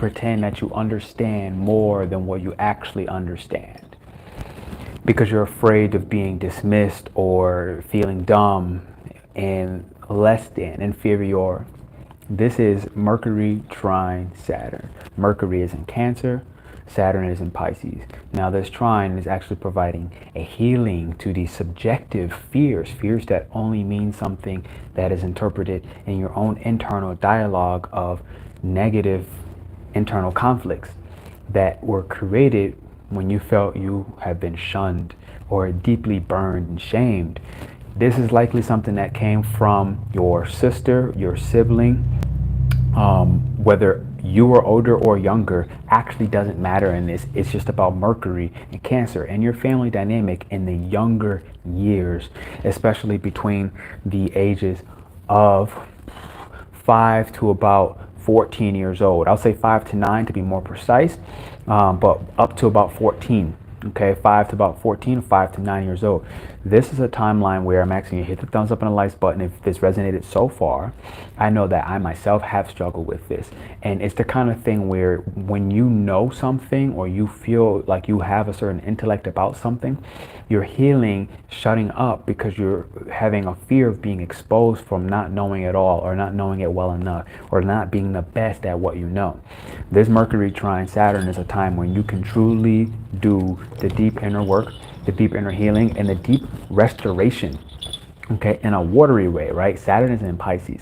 pretend that you understand more than what you actually understand, because you're afraid of being dismissed or feeling dumb and less than, inferior. This is Mercury Trine Saturn. Mercury is in Cancer, Saturn is in Pisces. Now this trine is actually providing a healing to these subjective fears, fears that only mean something that is interpreted in your own internal dialogue of negative internal conflicts that were created when you felt you have been shunned or deeply burned and shamed. This is likely something that came from your sister, your sibling, whether you were older or younger actually doesn't matter in this. It's just about Mercury and Cancer and your family dynamic in the younger years, especially between the ages of 5 to about 14 years old. I'll say 5 to 9 to be more precise, but up to about 14. Okay, 5 to about 14, 5 to 9 years old. This is a timeline where I'm asking you to hit the thumbs up and the likes button if this resonated so far. I know that I myself have struggled with this, and it's the kind of thing where when you know something or you feel like you have a certain intellect about something, you're healing shutting up because you're having a fear of being exposed from not knowing it all, or not knowing it well enough, or not being the best at what you know. This Mercury Trine Saturn is a time when you can truly do the deep inner work, the deep inner healing, and the deep restoration, okay, in a watery way, right? Saturn is in Pisces.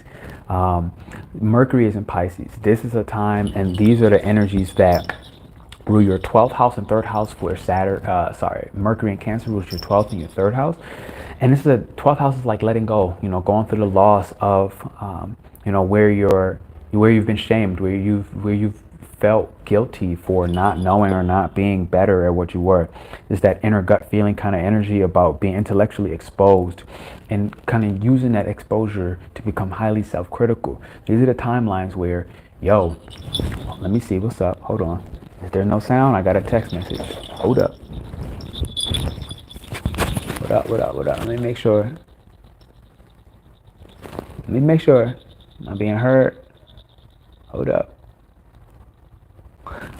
Mercury is in Pisces. This is a time, and these are the energies that rule your 12th house and 3rd house, where Mercury and Cancer rules your 12th and your 3rd house. And this is 12th house is like letting go, going through the loss of, where you've been shamed, where you've felt guilty for not knowing or not being better at what you were. It's that inner gut feeling kind of energy about being intellectually exposed and kind of using that exposure to become highly self-critical. These are the timelines where, let me see what's up. Hold on. Is there no sound? I got a text message. Hold up. What up? Let me make sure. I'm being heard. Hold up.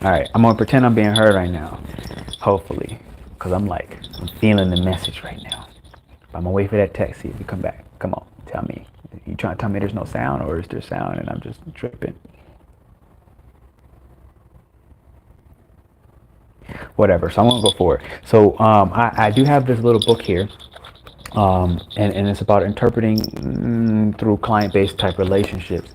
All right, I'm gonna pretend I'm being heard right now, hopefully, because I'm feeling the message right now. I'm gonna wait for that text, see if you come back. Come on, tell me. You trying to tell me there's no sound, or is there sound and I'm just tripping? Whatever, so I'm gonna go for it. So I do have this little book here, and it's about interpreting through client-based type relationships.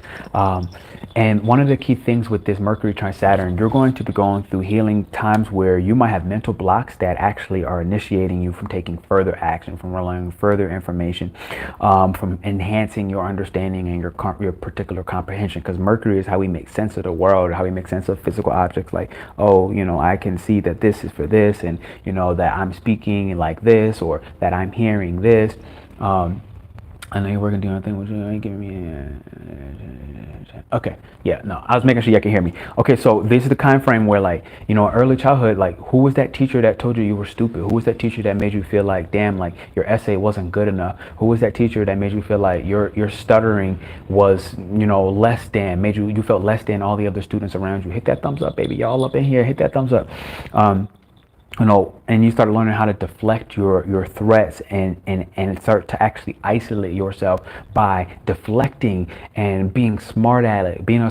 And one of the key things with this Mercury Trine Saturn, you're going to be going through healing times where you might have mental blocks that actually are initiating you from taking further action, from relying further information, from enhancing your understanding and your particular comprehension. Because Mercury is how we make sense of the world, how we make sense of physical objects. Like, I can see that this is for this, and that I'm speaking like this, or that I'm hearing this. I know you're working doing anything with you. Ain't giving me. Okay, yeah, no, I was making sure you can hear me. Okay, so this is the kind of frame where, early childhood, who was that teacher that told you was stupid? Who was that teacher that made you feel like, damn, your essay wasn't good enough? Who was that teacher that made you feel like your stuttering was, less than, made you felt less than all the other students around you? Hit that thumbs up, baby. Y'all up in here, hit that thumbs up. And you start learning how to deflect your threats and start to actually isolate yourself by deflecting and being smart at it, being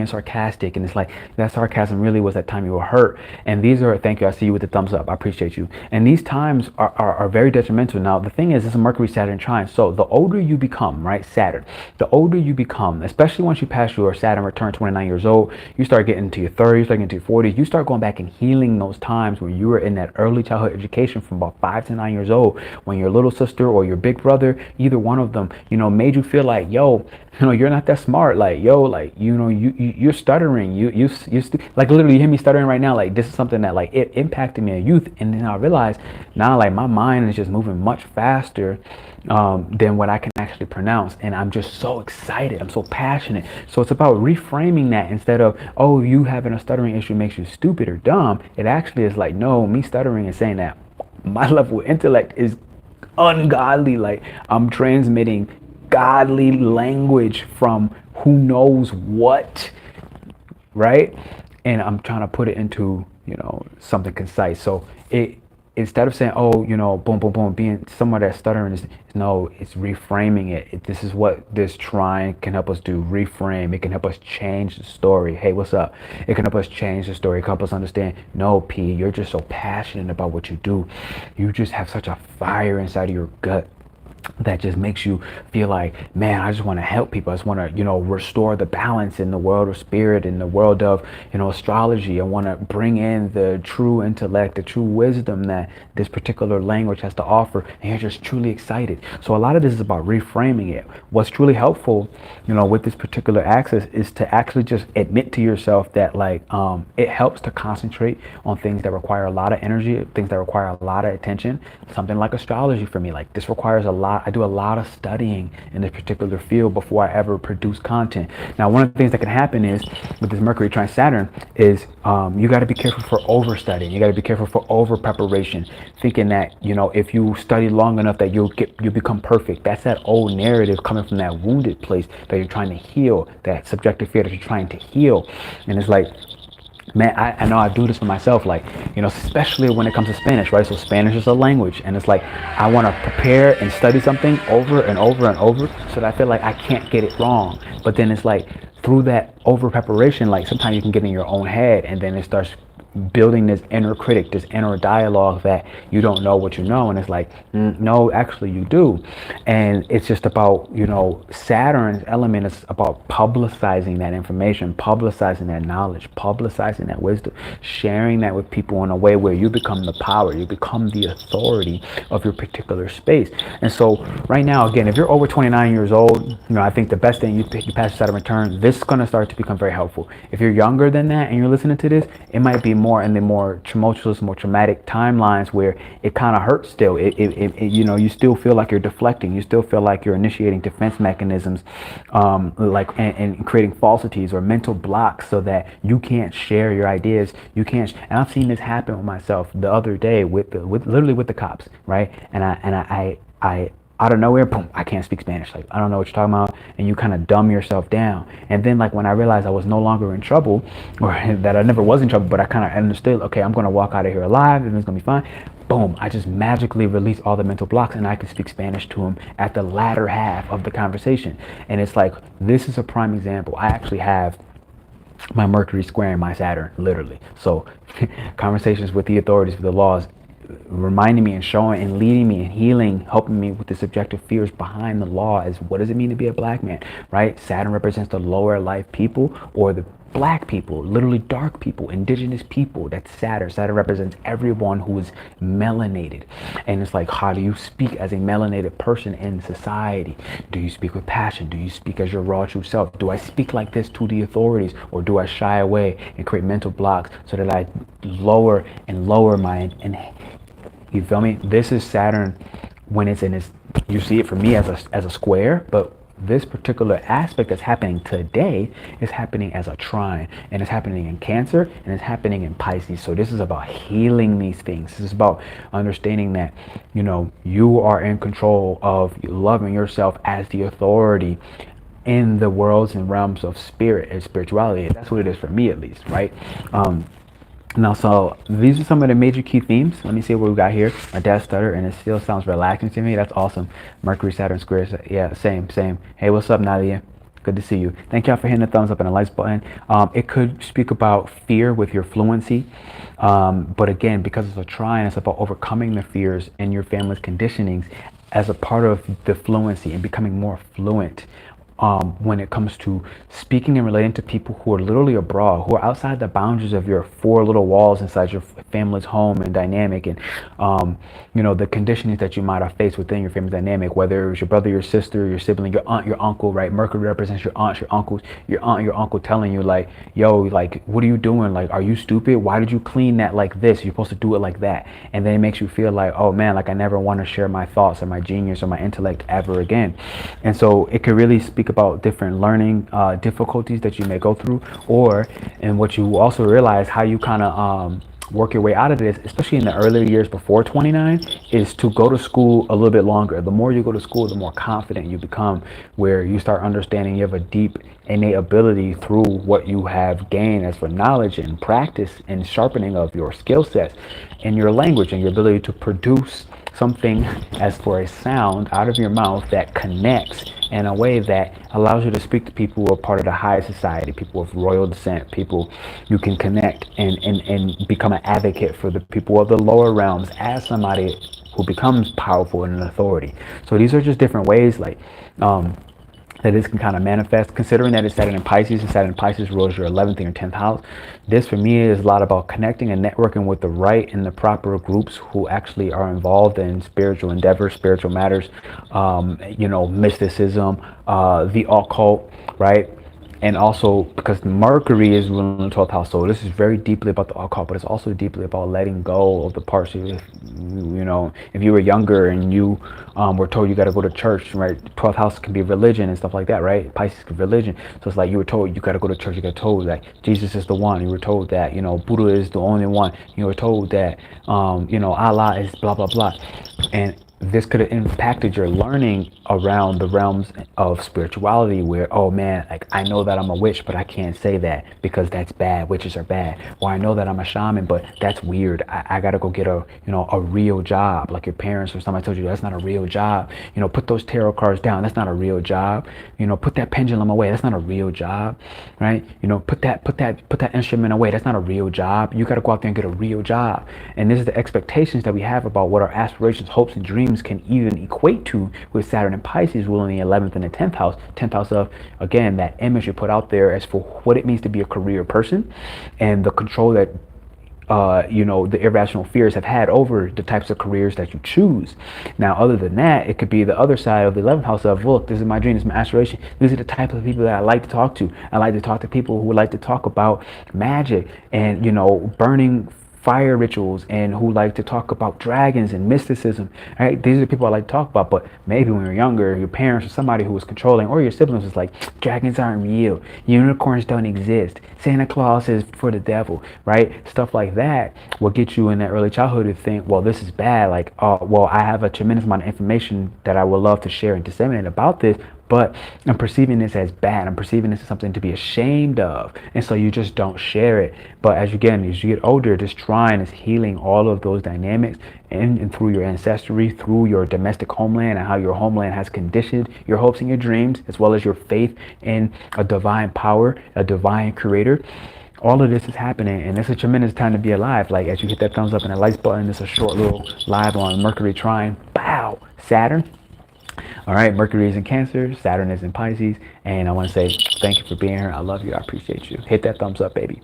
sarcastic. And it's like that sarcasm really was that time you were hurt. And these are, thank you, I see you with the thumbs up, I appreciate you. And these times are very detrimental. Now the thing is, this is a Mercury Saturn trine. So the older you become, right, Saturn, the older you become, especially once you pass your Saturn return 29 years old, you start getting into your 30s, you start getting into your 40s, you start going back and healing those times where you were in that early childhood education from about 5 to 9 years old, when your little sister or your big brother, either one of them, made you feel like, you're not that smart, you're stuttering, literally you hear me stuttering right now. This is something that it impacted me in youth, and then I realized now my mind is just moving much faster than what I can actually pronounce, and I'm just so excited, I'm so passionate. So it's about reframing that. Instead of, you having a stuttering issue makes you stupid or dumb, it actually is no, me stuttering is saying that my level of intellect is ungodly. I'm transmitting godly language from who knows what right? And I'm trying to put it into, you know, something concise. So it, instead of saying, oh, you know, boom, boom, boom, being someone that's stuttering is, no, it's reframing it. This is what this trine can help us do. Reframe. It can help us change the story. Hey, what's up? It can help us change the story. It can help us understand, no, P, you're just so passionate about what you do. You just have such a fire inside of your gut that just makes you feel like, man, I just want to help people. I just want to, you know, restore the balance in the world of spirit, in the world of, you know, astrology. I want to bring in the true intellect, the true wisdom that this particular language has to offer. And you're just truly excited. So a lot of this is about reframing it. What's truly helpful, you know, with this particular axis is to actually just admit to yourself that, like, it helps to concentrate on things that require a lot of energy, things that require a lot of attention. Something like astrology for me, like, this requires a lot. I do a lot of studying in this particular field before I ever produce content. Now, one of the things that can happen is with this Mercury Trine Saturn is you got to be careful for overstudying. You got to be careful for over preparation, thinking that, you know, if you study long enough that you become perfect. That's that old narrative coming from that wounded place that you're trying to heal, that subjective fear that you're trying to heal. And it's like, man, I know I do this for myself, like, you know, especially when it comes to Spanish, right? So Spanish is a language, and it's like I want to prepare and study something over and over and over so that I feel like I can't get it wrong. But then it's like through that over preparation, like sometimes you can get in your own head, and then it starts building this inner critic, this inner dialogue that you don't know what you know. And it's like, no, actually you do. And it's just about, you know, Saturn's element is about publicizing that information, publicizing that knowledge, publicizing that wisdom, sharing that with people in a way where you become the power, you become the authority of your particular space. And so right now, again, if you're over 29 years old, you know, I think the best thing, you pass your Saturn return, this is going to start to become very helpful. If you're younger than that and you're listening to this, it might be more in the more tumultuous, more traumatic timelines where it kind of hurts still. You know, you still feel like you're deflecting. You still feel like you're initiating defense mechanisms, and creating falsities or mental blocks so that you can't share your ideas. You can't. And I've seen this happen with myself the other day with literally with the cops, right? And I out of nowhere, boom, I can't speak Spanish. Like, I don't know what you're talking about. And you kind of dumb yourself down. And then, like, when I realized I was no longer in trouble, or that I never was in trouble, but I kind of understood, okay, I'm going to walk out of here alive and it's going to be fine. Boom, I just magically released all the mental blocks and I could speak Spanish to him at the latter half of the conversation. And it's like, this is a prime example. I actually have my Mercury squaring my Saturn, literally. So conversations with the authorities, with the laws, reminding me and showing and leading me and healing, helping me with the subjective fears behind the law is, what does it mean to be a black man, right? Saturn represents the lower life people, or the black people, literally dark people, indigenous people. That's Saturn. Saturn represents everyone who is melanated. And it's like, how do you speak as a melanated person in society? Do you speak with passion? Do you speak as your raw true self? Do I speak like this to the authorities, or do I shy away and create mental blocks so that I lower and lower my, and you feel me? This is Saturn when it's in its, you see it for me as a square, but this particular aspect that's happening today is happening as a trine, and it's happening in Cancer, and it's happening in Pisces. So this is about healing these things. This is about understanding that, you know, you are in control of loving yourself as the authority in the worlds and realms of spirit and spirituality. That's what it is for me, at least, right? Now, so these are some of the major key themes. Let me see what we got here. My dad stutter, and it still sounds relaxing to me. That's awesome. Mercury, Saturn squares. Yeah, same. Hey, what's up, Nadia? Good to see you. Thank y'all for hitting the thumbs up and the likes button. It could speak about fear with your fluency. But again, because it's a trine, it's about overcoming the fears in your family's conditionings as a part of the fluency and becoming more fluent. When it comes to speaking and relating to people who are literally abroad, who are outside the boundaries of your four little walls inside your family's home and dynamic, and you know, the conditionings that you might have faced within your family dynamic, whether it was your brother, your sister, your sibling, your aunt, your uncle, right? Mercury represents your aunts, your uncles, your aunt, your uncle telling you, like, yo, like, what are you doing? Like, are you stupid? Why did you clean that like this? You're supposed to do it like that. And then it makes you feel like, oh man, like I never want to share my thoughts or my genius or my intellect ever again. And so it could really speak about different learning difficulties that you may go through, or and what you also realize, how you kind of work your way out of this, especially in the earlier years before 29, is to go to school a little bit longer. The more you go to school, the more confident you become, where you start understanding you have a deep innate ability through what you have gained as for knowledge and practice and sharpening of your skill sets and your language and your ability to produce something as for a sound out of your mouth that connects in a way that allows you to speak to people who are part of the high society, people of royal descent, people you can connect and become an advocate for the people of the lower realms as somebody who becomes powerful and an authority. So these are just different ways that this can kind of manifest, considering that it's Saturn in Pisces, and Saturn in Pisces rules your 11th and your 10th house. This for me is a lot about connecting and networking with the right and the proper groups who actually are involved in spiritual endeavors, spiritual matters, mysticism, the occult, right? And also because Mercury is ruling the 12th house, so this is very deeply about the occult, but it's also deeply about letting go of the parts of, if you were younger and you were told you got to go to church, right? 12th house can be religion and stuff like that, right? Pisces can be religion. So it's like you were told you got to go to church, you got told that Jesus is the one, you were told that, Buddha is the only one, you were told that, Allah is blah, blah, blah. And this could have impacted your learning around the realms of spirituality where, oh man, like I know that I'm a witch, but I can't say that because that's bad. Witches are bad. Or I know that I'm a shaman, but that's weird. I got to go get a real job. Like your parents or somebody told you that's not a real job. Put those tarot cards down. That's not a real job. Put that pendulum away. That's not a real job, right? Put that instrument away. That's not a real job. You got to go out there and get a real job. And this is the expectations that we have about what our aspirations, hopes, and dreams can even equate to with Saturn and Pisces ruling the 11th and the 10th house. 10th house of, again, that image you put out there as for what it means to be a career person and the control that the irrational fears have had over the types of careers that you choose. Now, other than that, it could be the other side of the 11th house of, look, this is my dream, this is my aspiration. These are the type of people that I like to talk to. I like to talk to people who would like to talk about magic and, burning fire rituals and who like to talk about dragons and mysticism, right? These are the people I like to talk about. But maybe when you're younger, your parents or somebody who was controlling, or your siblings was like, dragons aren't real, unicorns don't exist, Santa Claus is for the devil, right? Stuff like that will get you in that early childhood to think, well, this is bad. Like, well, I have a tremendous amount of information that I would love to share and disseminate about this, but I'm perceiving this as bad. I'm perceiving this as something to be ashamed of. And so you just don't share it. But as you get older, this trine is healing all of those dynamics and through your ancestry, through your domestic homeland and how your homeland has conditioned your hopes and your dreams, as well as your faith in a divine power, a divine creator. All of this is happening, and it's a tremendous time to be alive. Like as you hit that thumbs up and that likes button, it's a short little live on Mercury Trine, bow, Saturn. All right, Mercury is in Cancer, Saturn is in Pisces, and I want to say thank you for being here. I love you. I appreciate you. Hit that thumbs up, baby.